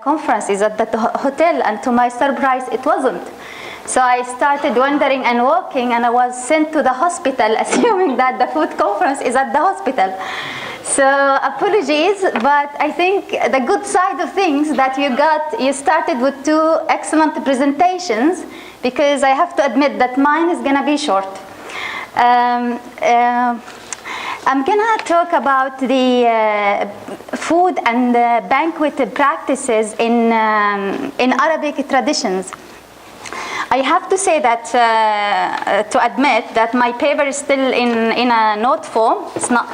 conference is at the hotel, and to my surprise it wasn't. So I started wandering and walking, and I was sent to the hospital assuming that the food conference is at the hospital. So apologies, but I think the good side of things that you started with two excellent presentations, because I have to admit that mine is gonna be short. I'm gonna talk about the food and banquet practices in Arabic traditions. I have to say that, to admit that my paper is still in a note form. It's not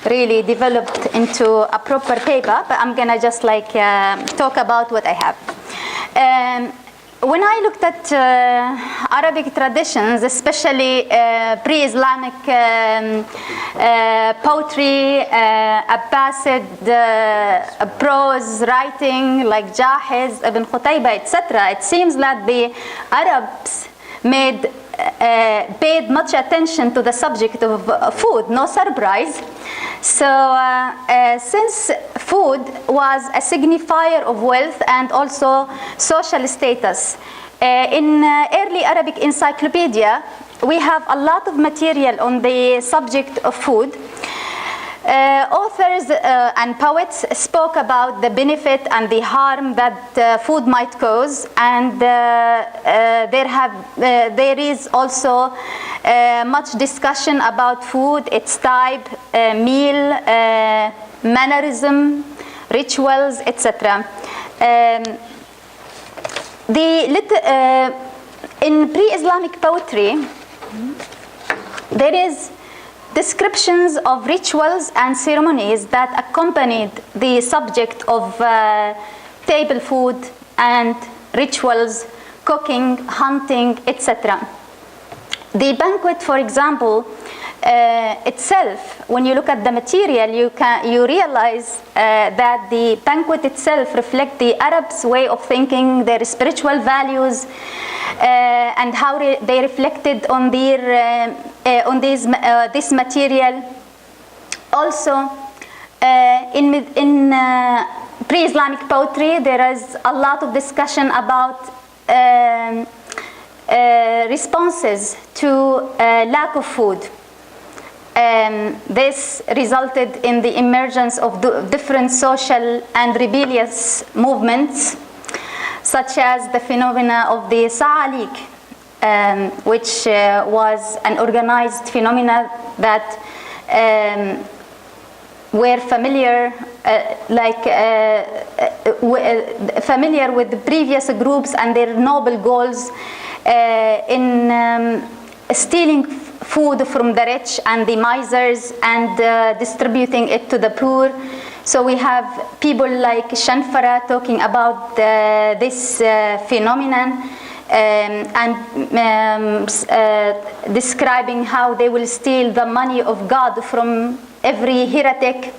really developed into a proper paper, but I'm gonna just talk about what I have. When I looked at Arabic traditions, especially pre-Islamic poetry, Abbasid prose writing like Jahiz, Ibn Qutayba, etc., it seems that the Arabs paid much attention to the subject of food, no surprise. So since food was a signifier of wealth and also social status, in early Arabic encyclopedia, we have a lot of material on the subject of food. Authors and poets spoke about the benefit and the harm that food might cause, and there is also much discussion about food, its type, meal, mannerism, rituals, etc. In pre-Islamic poetry, there is descriptions of rituals and ceremonies that accompanied the subject of table food and rituals, cooking, hunting, etc. The banquet, for example, itself, when you look at the material, you realize that the banquet itself reflects the Arabs' way of thinking, their spiritual values, and how they reflected on this material. Also, in pre-Islamic poetry, there is a lot of discussion about responses to lack of food. This resulted in the emergence of different social and rebellious movements, such as the phenomena of the Sa'alik, which was an organized phenomena that were familiar with the previous groups and their noble goals in stealing food from the rich and the misers and distributing it to the poor. So we have people like Shanfara talking about this phenomenon and describing how they will steal the money of God from every heretic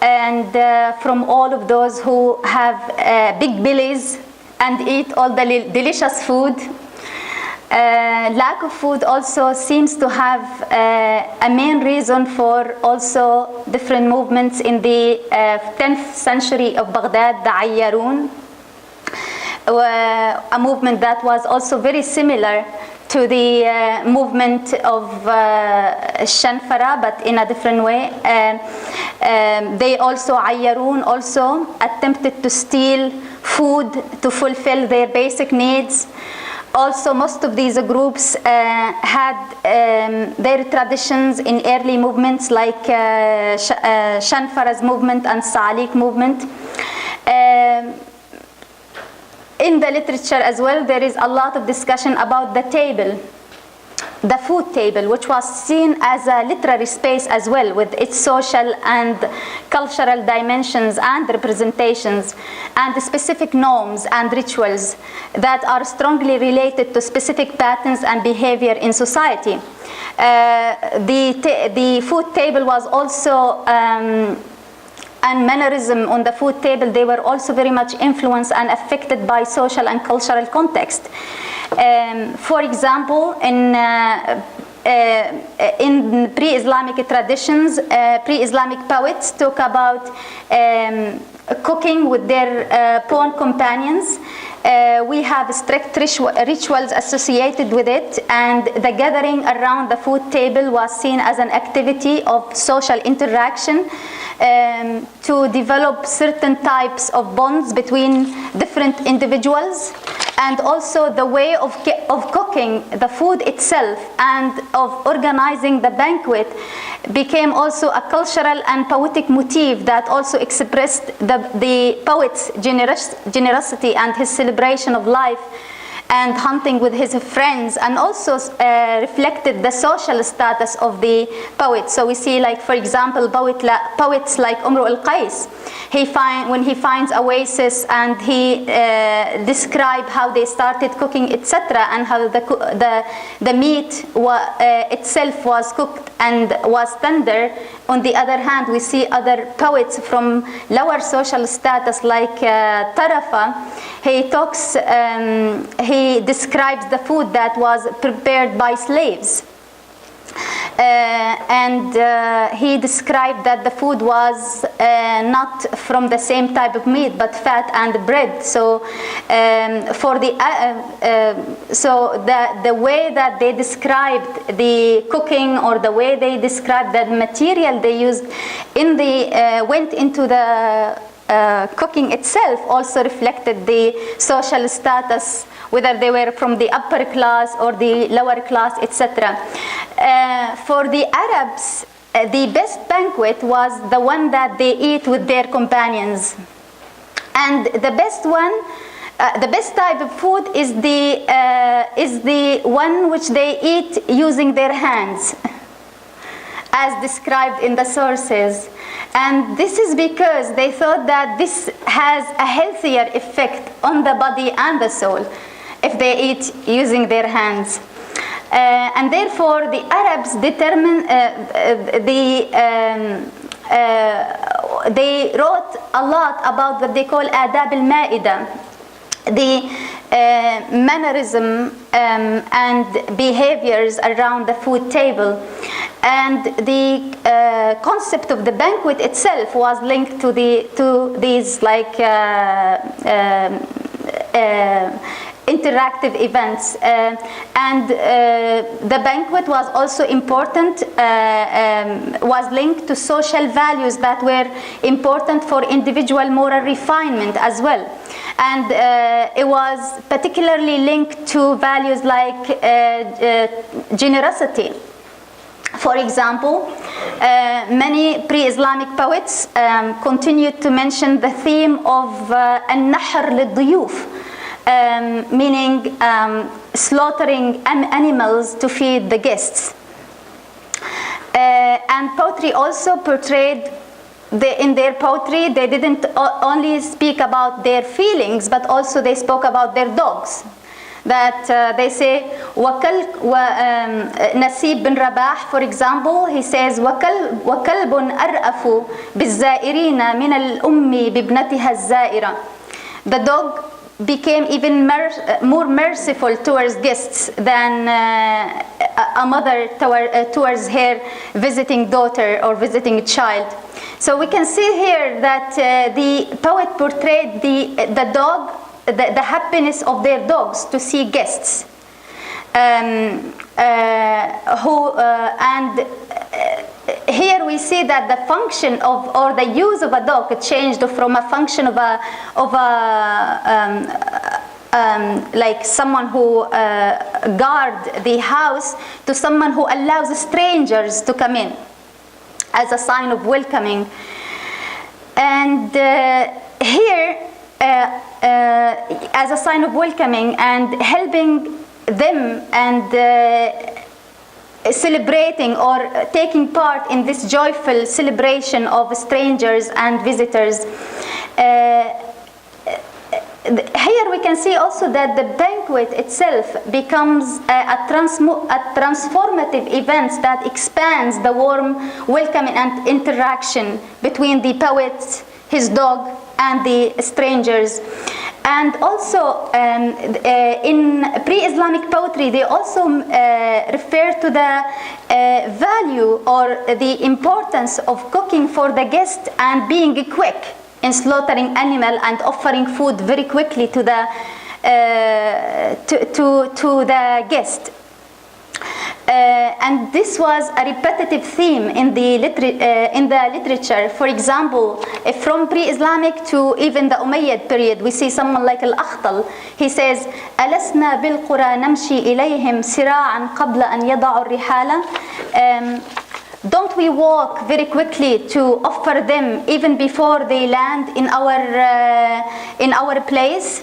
and from all of those who have big bellies and eat all the delicious food. Lack of food also seems to have a main reason for also different movements in the 10th century of Baghdad, the Ayyarun, a movement that was also very similar to the movement of Shanfara, but in a different way. They also, Ayyarun also attempted to steal food to fulfill their basic needs. Also, most of these groups had their traditions in early movements like Shanfara's movement and Sa'alik movement. In the literature as well, there is a lot of discussion about the table, the food table, which was seen as a literary space as well, with its social and cultural dimensions and representations and specific norms and rituals that are strongly related to specific patterns and behavior in society. The food table was also and mannerism on the food table, they were also very much influenced and affected by social and cultural context. For example, in pre-Islamic traditions, pre-Islamic poets talk about cooking with their pawn companions. We have strict rituals associated with it, and the gathering around the food table was seen as an activity of social interaction to develop certain types of bonds between different individuals, and also the way of cooking the food itself and of organizing the banquet became also a cultural and poetic motif that also expressed the poet's generosity and his celebration of life and hunting with his friends, and also reflected the social status of the poet. So we see, like, for example, poets like Umru al-Qais, when he finds oasis and he describes how they started cooking, etc., and how the meat itself was cooked and was tender. On the other hand, we see other poets from lower social status like Tarafa. He describes the food that was prepared by slaves. He described that the food was not from the same type of meat, but fat and bread. So, the way that they described the cooking, or the way they described the material they used went into the cooking itself, also reflected the social status, whether they were from the upper class or the lower class, etc. For the Arabs, the best banquet was the one that they eat with their companions, and the best type of food is the one which they eat using their hands, as described in the sources. And this is because they thought that this has a healthier effect on the body and the soul if they eat using their hands. And therefore the Arabs they wrote a lot about what they call adab al-ma'ida, the mannerism and behaviors around the food table. And the concept of the banquet itself was linked to these like interactive events, and the banquet was also important, was linked to social values that were important for individual moral refinement as well. And it was particularly linked to values like generosity. For example, many pre-Islamic poets continued to mention the theme of al-nahr lid-duyuf, meaning slaughtering animals to feed the guests. And poetry also portrayed, in their poetry, they didn't only speak about their feelings, but also they spoke about their dogs. That they say, Nasib bin Rabah, for example, he says, وَكَلْبٌ أَرْأَفُ بِالزَّائِرِينَ مِنَ الْأُمِّ بِابْنَتِهَا الزَّائِرَةِ. The dog became even more merciful towards guests than a mother towards her visiting daughter or visiting child. So we can see here that the poet portrayed the dog, the happiness of their dogs to see guests, here we see that the function of, or the use of a dog changed from a function of like someone who guard the house to someone who allows strangers to come in as a sign of welcoming. And here, as a sign of welcoming and helping them and celebrating or taking part in this joyful celebration of strangers and visitors. Here we can see also that the banquet itself becomes a transformative event that expands the warm welcoming and interaction between the poet, his dog, and the strangers. And also in pre-Islamic poetry, they also refer to the value or the importance of cooking for the guest and being quick in slaughtering animal and offering food very quickly to the to the guest. And this was a repetitive theme in the literature. For example, from pre-Islamic to even the Umayyad period, we see someone like Al-Akhtal. He says, أَلَسْنَا بِالْقُرَى نَمْشِي إِلَيْهِمْ سِرَاعًا قَبْلَ أَنْ يَضَعُوا الرِّحَالَ. Don't we walk very quickly to offer them even before they land in our place?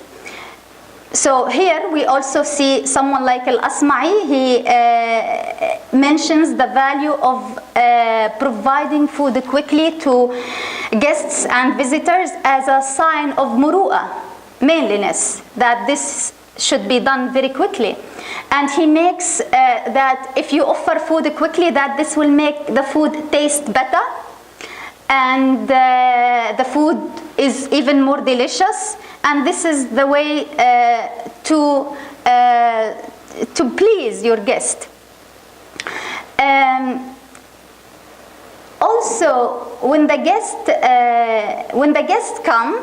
So here we also see someone like Al-Asma'i. He mentions the value of providing food quickly to guests and visitors as a sign of muru'ah, manliness, that this should be done very quickly. And he makes that if you offer food quickly, that this will make the food taste better, and the food is even more delicious. And this is the way to please your guest. Also, when the guests come,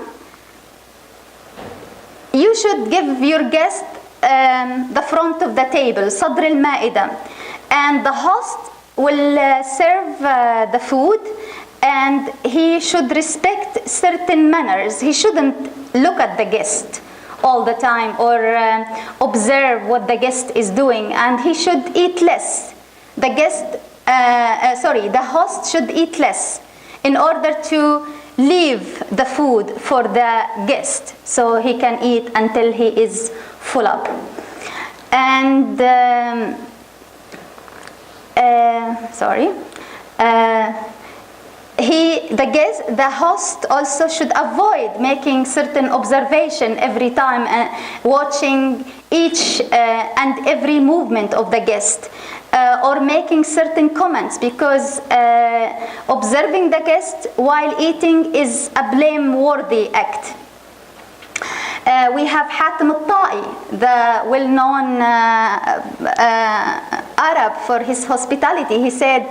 you should give your guest the front of the table, صدر المائدة, and the host will serve the food, and he should respect certain manners. He shouldn't look at the guest all the time or observe what the guest is doing, and he should eat less. The host should eat less in order to leave the food for the guest so he can eat until he is full up. And the host also should avoid making certain observation every time, watching each and every movement of the guest, or making certain comments, because observing the guest while eating is a blameworthy act. We have Hatim al-Ta'i, the well-known Arab for his hospitality. He said,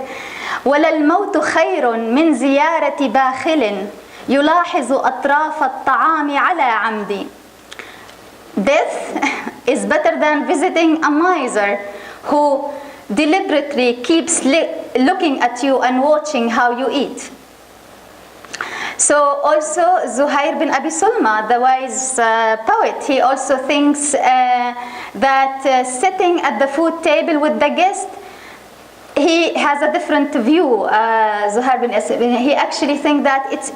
وَلَا الْمَوْتُ خَيْرٌ مِنْ زِيَارَةِ بَاخِلٍ يُلَاحِظُ أَطْرَافَ الطَّعَامِ عَلَى عَمْدٍ. Death is better than visiting a miser who deliberately keeps looking at you and watching how you eat. So also Zuhair bin Abi Sulma, the wise poet, he also thinks that sitting at the food table with the guest, he has a different view. Zuhair bin Abi, he actually thinks that it's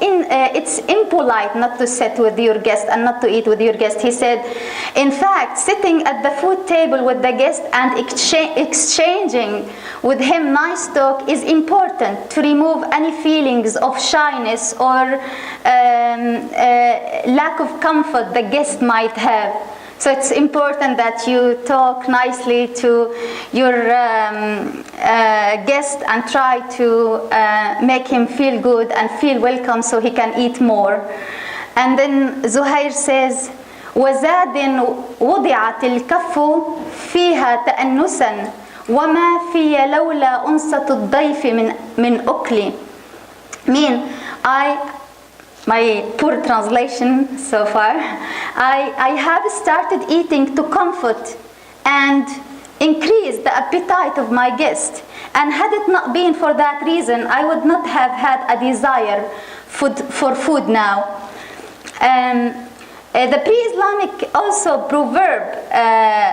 impolite not to sit with your guest and not to eat with your guest. He said, in fact, sitting at the food table with the guest and exchanging with him nice talk is important to remove any feelings of shyness or lack of comfort the guest might have. So it's important that you talk nicely to your guest and try to make him feel good and feel welcome so he can eat more. And then Zuhair says, وَزَادٍ وُضِعَتِ الْكَفُّ فِيهَا تَأَنُّسًا وَمَا فِيَ لَوْلَا أُنْسَةُ الضَّيْفِ مِنْ أُكْلِ. My poor translation so far, I have started eating to comfort and increase the appetite of my guest. And had it not been for that reason, I would not have had a desire for food now. The pre-Islamic also proverb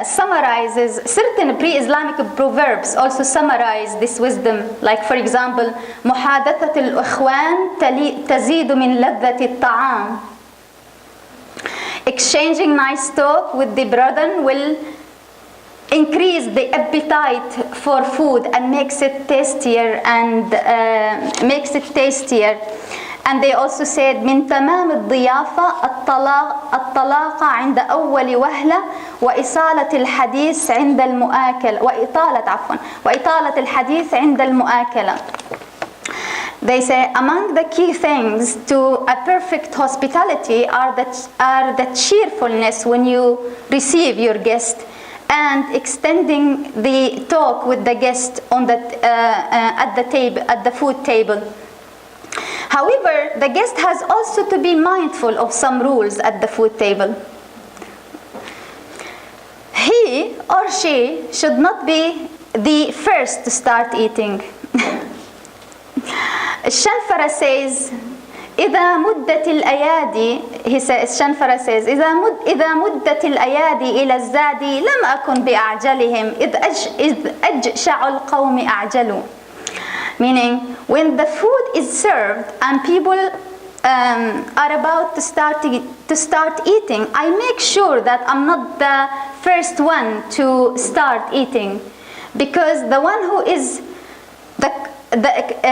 summarizes, certain pre-Islamic proverbs also summarize this wisdom. Like for example, محادثة الأخوان تزيد من لذة الطعام. Exchanging nice talk with the brethren will increase the appetite for food and makes it tastier And they also said من تمام الضيافة الطلاق عند أول وهلة وإطالة الحديث عند المؤاكلة وإطالة الحديث عند المؤاكلة. They say among the key things to a perfect hospitality are the cheerfulness when you receive your guest, and extending the talk with the guest at the food table. However, the guest has also to be mindful of some rules at the food table. He or she should not be the first to start eating. Shanfara says, إذا مدت الأيادي الشنفرة says إذا مدت الأيادي إلى الزاد لم أكن بأعجلهم إذ أجشع القوم أعجلوا. Meaning, when the food is served and people are about to start eating, I make sure that I'm not the first one to start eating, because the one who is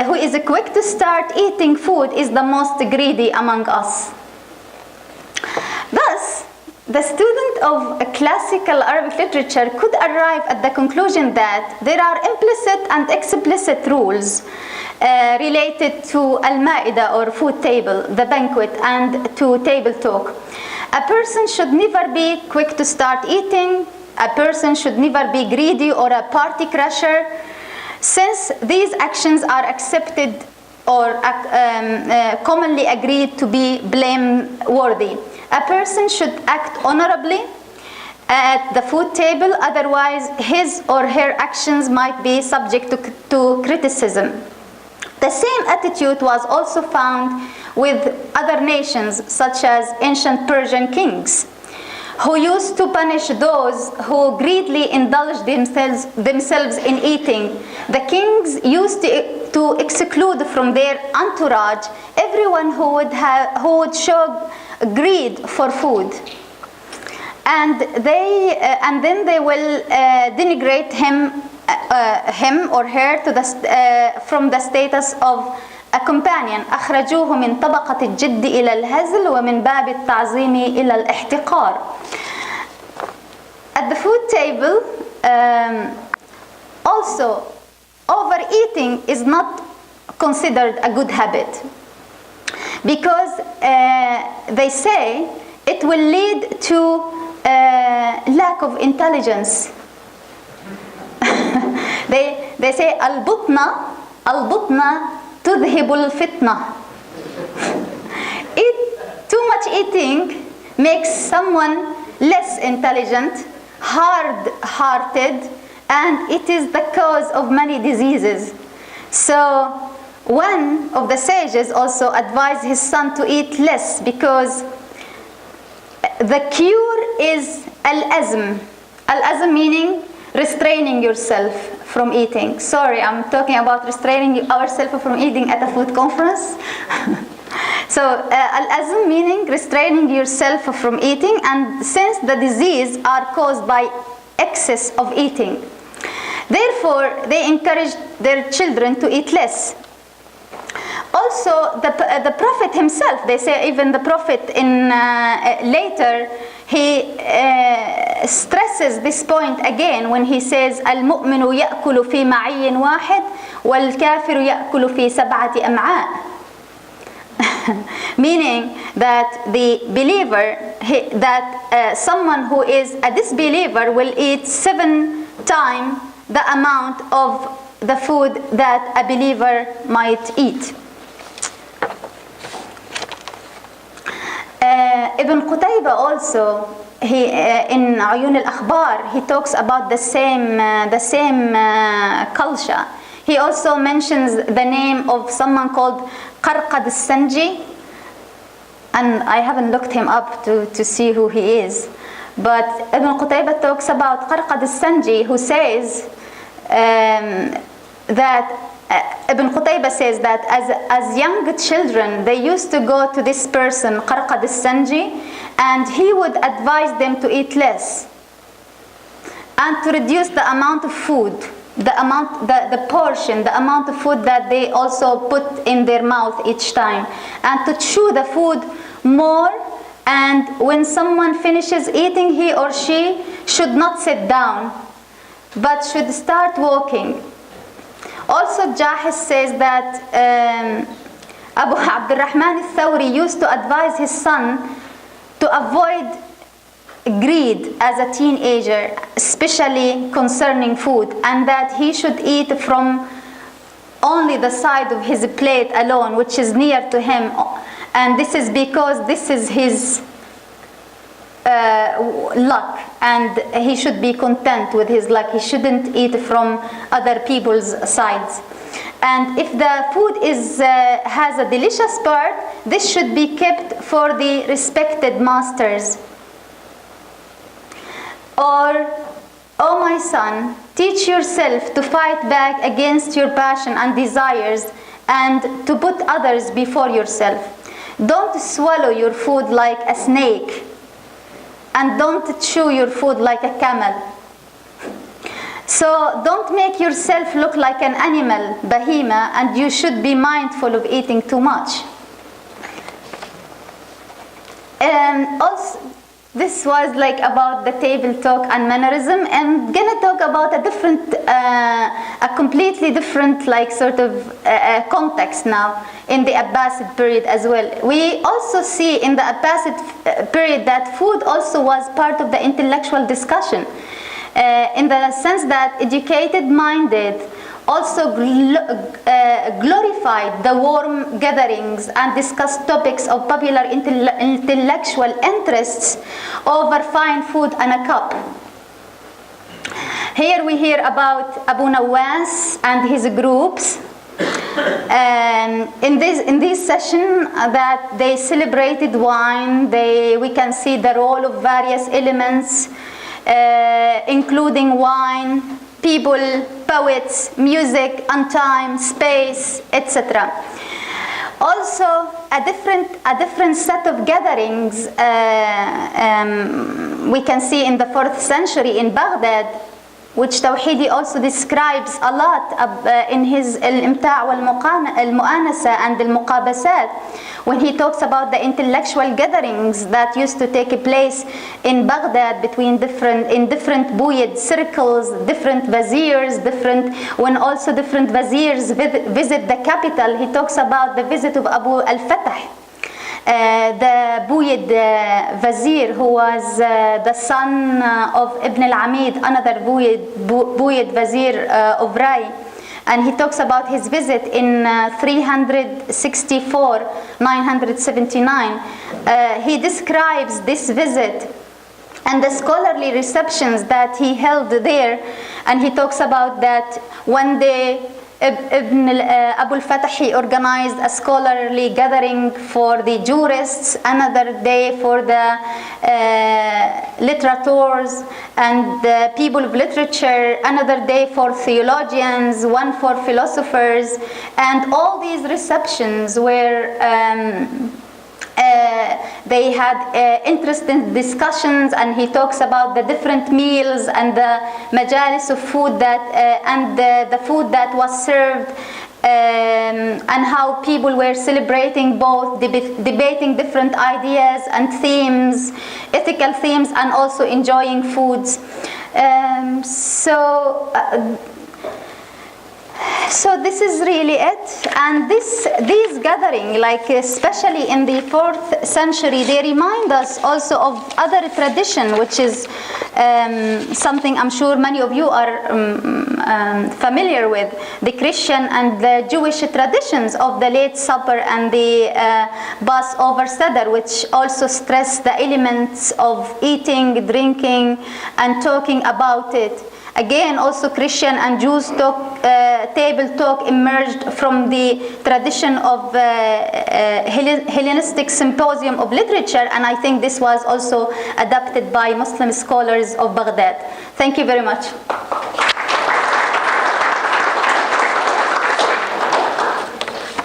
who is quick to start eating food is the most greedy among us. Thus, the student of classical Arabic literature could arrive at the conclusion that there are implicit and explicit rules related to al-Ma'idah or food table, the banquet, and to table talk. A person should never be quick to start eating. A person should never be greedy or a party crasher, since these actions are accepted or commonly agreed to be blameworthy. A person should act honorably at the food table, otherwise his or her actions might be subject to criticism. The same attitude was also found with other nations, such as ancient Persian kings, who used to punish those who greedily indulged themselves in eating. The kings used to exclude from their entourage everyone who would show greed for food, and then they will denigrate him or her from the status of a companion. أخرجوه من طبقة الجد إلى الهزل ومن باب التعظيم إلى الاحتقار. At the food table, also, overeating is not considered a good habit, because they say it will lead to lack of intelligence. they say al-butna تذهب الفتنة. Too much eating makes someone less intelligent, hard-hearted, and it is the cause of many diseases. So one of the sages also advised his son to eat less, because the cure is al-azm. Al-azm meaning restraining yourself from eating. Sorry, I'm talking about restraining ourselves from eating at a food conference. So al-azm meaning restraining yourself from eating, and since the disease are caused by excess of eating, therefore they encourage their children to eat less. Also, the Prophet himself, they say even the Prophet in later, he stresses this point again when he says al-mu'minu ya'kulu fi ma'iyyin wahid wal-kafiru ya'kulu fi sab'ati am'a'. Meaning that the believer, someone who is a disbeliever will eat 7 times the amount of the food that a believer might eat. Ibn Qutayba also, in Uyun al-Akhbar, he talks about the same culture. He also mentions the name of someone called Qarqad al-Sanji, and I haven't looked him up to see who he is. But Ibn Qutayba talks about Qarqad al-Sanji, who says that Ibn Qutayba says that as young children, they used to go to this person, Qarqad al-Sanji, and he would advise them to eat less and to reduce the amount of food, the portion, the amount of food that they also put in their mouth each time, and to chew the food more. And when someone finishes eating, he or she should not sit down, but should start walking. Also, Jahis says that Abu Abdurrahman al-Thawri used to advise his son to avoid greed as a teenager, especially concerning food, and that he should eat from only the side of his plate alone, which is near to him, and this is because this is his luck, and he should be content with his luck. He shouldn't eat from other people's sides. And if the food has a delicious part, this should be kept for the respected masters. Or, oh my son, teach yourself to fight back against your passion and desires and to put others before yourself. Don't swallow your food like a snake, and don't chew your food like a camel. So don't make yourself look like an animal, behemoth, and you should be mindful of eating too much. And also, this was like about the table talk and mannerism. I'm gonna talk about a completely different like sort of context now in the Abbasid period as well. We also see in the Abbasid period that food also was part of the intellectual discussion, in the sense that educated-minded also glorified the warm gatherings and discussed topics of popular intellectual interests over fine food and a cup. Here we hear about Abu Nawas and his groups. In this session that they celebrated wine, we can see the role of various elements, including wine, people, poets, music, and time, space, etc. Also, a different set of gatherings we can see in the 4th century in Baghdad, which Tawhidi also describes a lot in his Al-Imta' wal-Mu'anasa and Al-Muqabasat, when he talks about the intellectual gatherings that used to take place in Baghdad between different Buyid circles, different viziers, when also different viziers visit the capital. He talks about the visit of Abu al-Fatah, the Buyid Vizier, who was the son of Ibn al-Amid, another Buyid Vizier of Rai. And he talks about his visit in 364, 979. He describes this visit and the scholarly receptions that he held there. And he talks about that one day Abu al-Fatah organized a scholarly gathering for the jurists, another day for the literateurs and the people of literature, another day for theologians, one for philosophers, and all these receptions were they had interesting discussions, and he talks about the different meals and the majalis of food that and the food that was served, and how people were celebrating both, debating different ideas and themes, ethical themes, and also enjoying foods. So this is really it, and these gathering, like especially in the 4th century, they remind us also of other tradition, which is something I'm sure many of you are familiar with, the Christian and the Jewish traditions of the Late Supper and the Passover Seder, which also stress the elements of eating, drinking, and talking about it. Again, also Christian and Jews table talk emerged from the tradition of Hellenistic symposium of literature, and I think this was also adopted by Muslim scholars of Baghdad. Thank you very much.